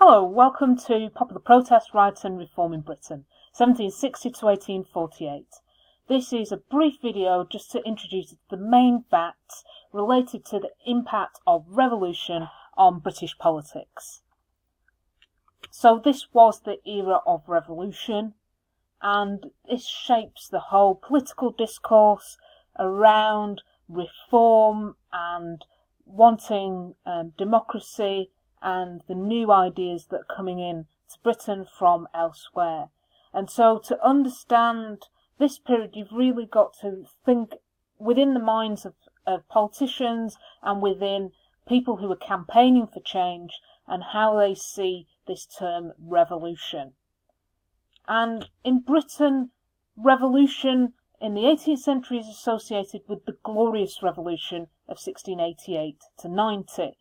Hello, welcome to Popular Protest, Riot and Reform in Britain, 1760 to 1848. This is a brief video just to introduce the main facts related to the impact of revolution on British politics. So this was the era of revolution, and this shapes the whole political discourse around reform and wanting democracy and the new ideas that are coming in to Britain from elsewhere. And so to understand this period, you've really got to think within the minds of politicians and within people who are campaigning for change and how they see this term revolution. And in Britain, revolution in the 18th century is associated with the Glorious Revolution of 1688 to 90.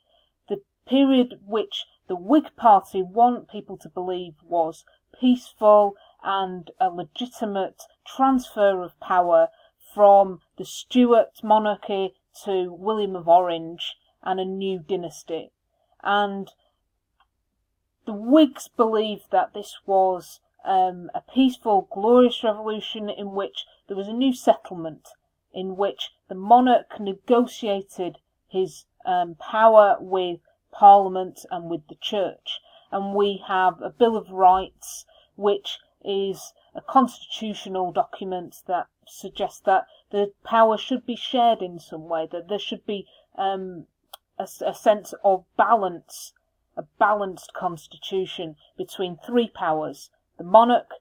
Period which the Whig Party want people to believe was peaceful and a legitimate transfer of power from the Stuart monarchy to William of Orange and a new dynasty. And the Whigs believed that this was a peaceful, glorious revolution in which there was a new settlement, in which the monarch negotiated his power with Parliament and with the Church, and we have a Bill of Rights which is a constitutional document that suggests that the power should be shared in some way, that there should be a sense of balance, a balanced constitution between three powers: the monarch,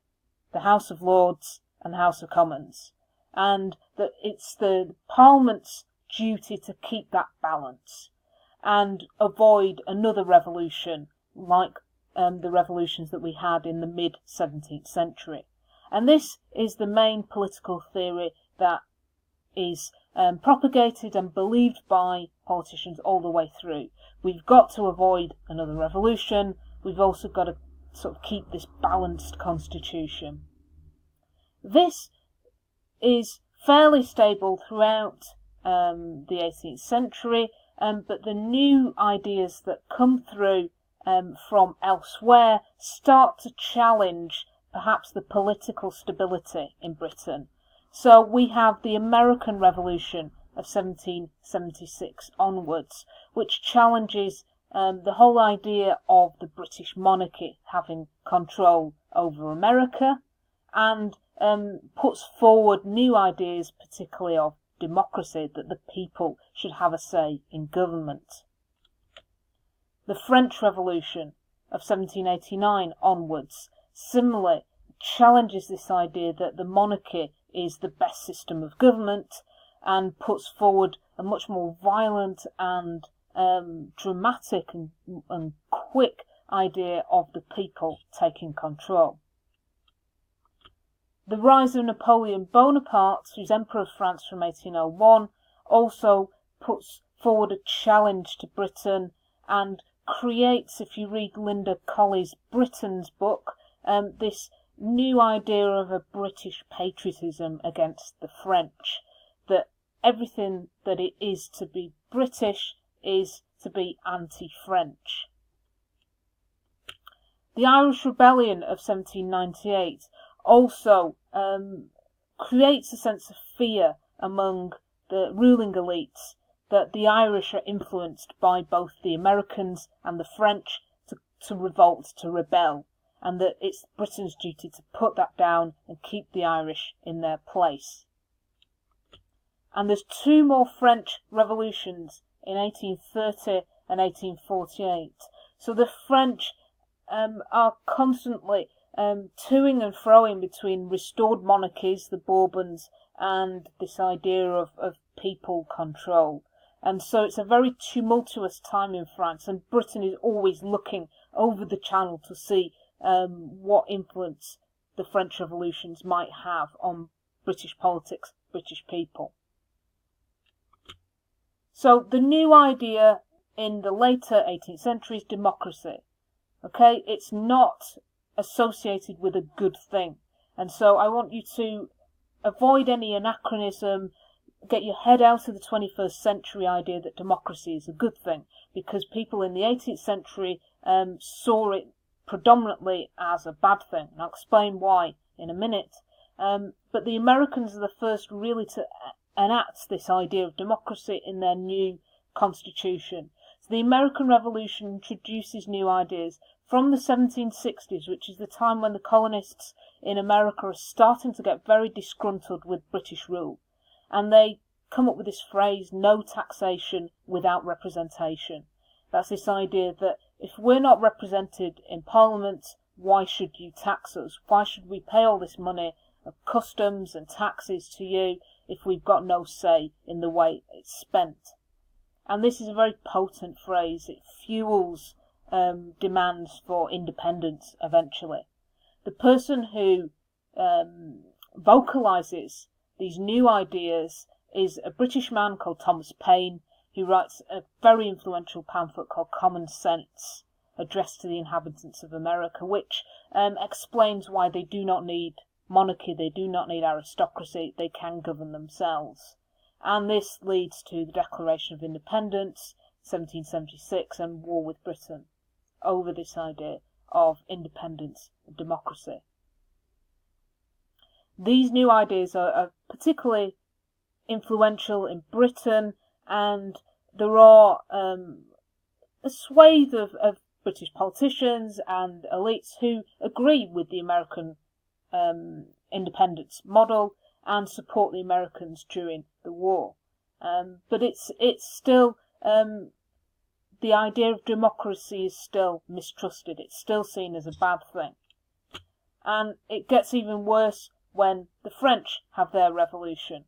the House of Lords and the House of Commons, and that it's the Parliament's duty to keep that balance and avoid another revolution like the revolutions that we had in the mid-17th century. And this is the main political theory that is propagated and believed by politicians all the way through. We've got to avoid another revolution. We've also got to sort of keep this balanced constitution. This is fairly stable throughout the 18th century, but the new ideas that come through from elsewhere start to challenge perhaps the political stability in Britain. So we have the American Revolution of 1776 onwards, which challenges the whole idea of the British monarchy having control over America, and puts forward new ideas, particularly of democracy, that the people should have a say in government. The French Revolution of 1789 onwards similarly challenges this idea that the monarchy is the best system of government and puts forward a much more violent and dramatic and quick idea of the people taking control. The rise of Napoleon Bonaparte, who's Emperor of France from 1801, also puts forward a challenge to Britain and creates, if you read Linda Colley's Britain's book, this new idea of a British patriotism against the French, that everything that it is to be British is to be anti-French. The Irish Rebellion of 1798 also creates a sense of fear among the ruling elites that the Irish are influenced by both the Americans and the French to revolt, to rebel, and that it's Britain's duty to put that down and keep the Irish in their place. And there's two more French revolutions in 1830 and 1848. So the French are constantly toing and froing between restored monarchies, the Bourbons, and this idea of people control. And so it's a very tumultuous time in France, and Britain is always looking over the channel to see what influence the French revolutions might have on British politics, British people. So the new idea in the later 18th century is democracy. Okay, it's not associated with a good thing. And so I want you to avoid any anachronism, get your head out of the 21st century idea that democracy is a good thing, because people in the 18th century saw it predominantly as a bad thing. And I'll explain why in a minute. But the Americans are the first really to enact this idea of democracy in their new constitution. So the American Revolution introduces new ideas from the 1760s, which is the time when the colonists in America are starting to get very disgruntled with British rule. And they come up with this phrase, no taxation without representation. That's this idea that if we're not represented in Parliament, why should you tax us? Why should we pay all this money of customs and taxes to you if we've got no say in the way it's spent? And this is a very potent phrase. It fuels demands for independence eventually. The person who vocalises these new ideas is a British man called Thomas Paine, who writes a very influential pamphlet called Common Sense, addressed to the inhabitants of America, which explains why they do not need monarchy, they do not need aristocracy, they can govern themselves. And this leads to the Declaration of Independence, 1776, and war with Britain over this idea of independence and democracy. These new ideas are particularly influential in Britain, and there are a swathe of British politicians and elites who agree with the American independence model and support the Americans during the war. But it's still, the idea of democracy is still mistrusted. It's still seen as a bad thing. And it gets even worse when the French have their revolution.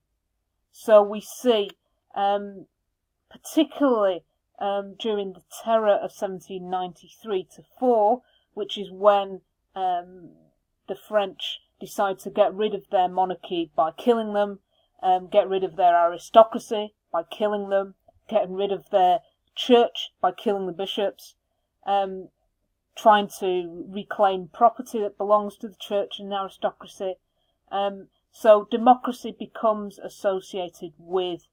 So we see, particularly during the terror of 1793-4, which is when the French decide to get rid of their monarchy by killing them, get rid of their aristocracy by killing them, getting rid of their church by killing the bishops, trying to reclaim property that belongs to the church and the aristocracy. So democracy becomes associated with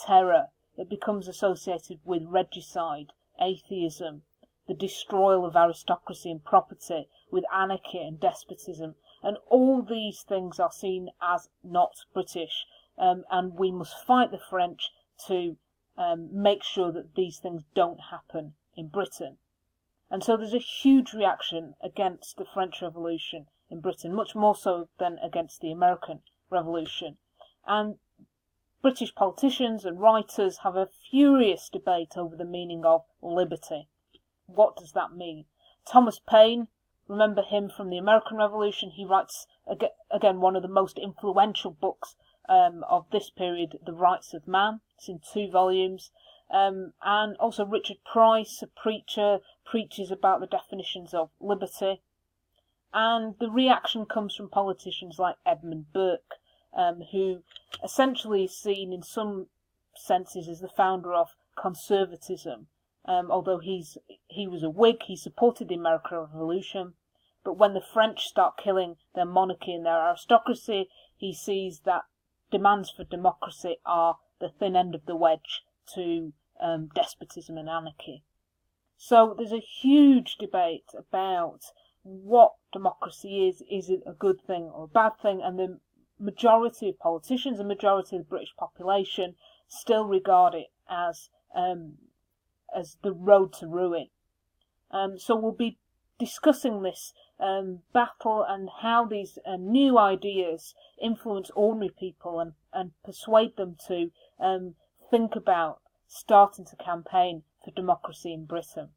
terror. It becomes associated with regicide, atheism, the destroyal of aristocracy and property, with anarchy and despotism. And all these things are seen as not British. And we must fight the French to make sure that these things don't happen in Britain. And so there's a huge reaction against the French Revolution in Britain, much more so than against the American Revolution. And British politicians and writers have a furious debate over the meaning of liberty. What does that mean? Thomas Paine, remember him from the American Revolution, he writes, again, one of the most influential books of this period, The Rights of Man. It's in 2 volumes. And also Richard Price, a preacher, preaches about the definitions of liberty. And the reaction comes from politicians like Edmund Burke, who essentially is seen in some senses as the founder of conservatism. Although he was a Whig, he supported the American Revolution. But when the French start killing their monarchy and their aristocracy, he sees that demands for democracy are the thin end of the wedge to despotism and anarchy. So there's a huge debate about what democracy is. Is it a good thing or a bad thing? And the majority of politicians, the majority of the British population still regard it as the road to ruin. So we'll be discussing this battle and how these new ideas influence ordinary people and persuade them to think about starting to campaign for democracy in Britain.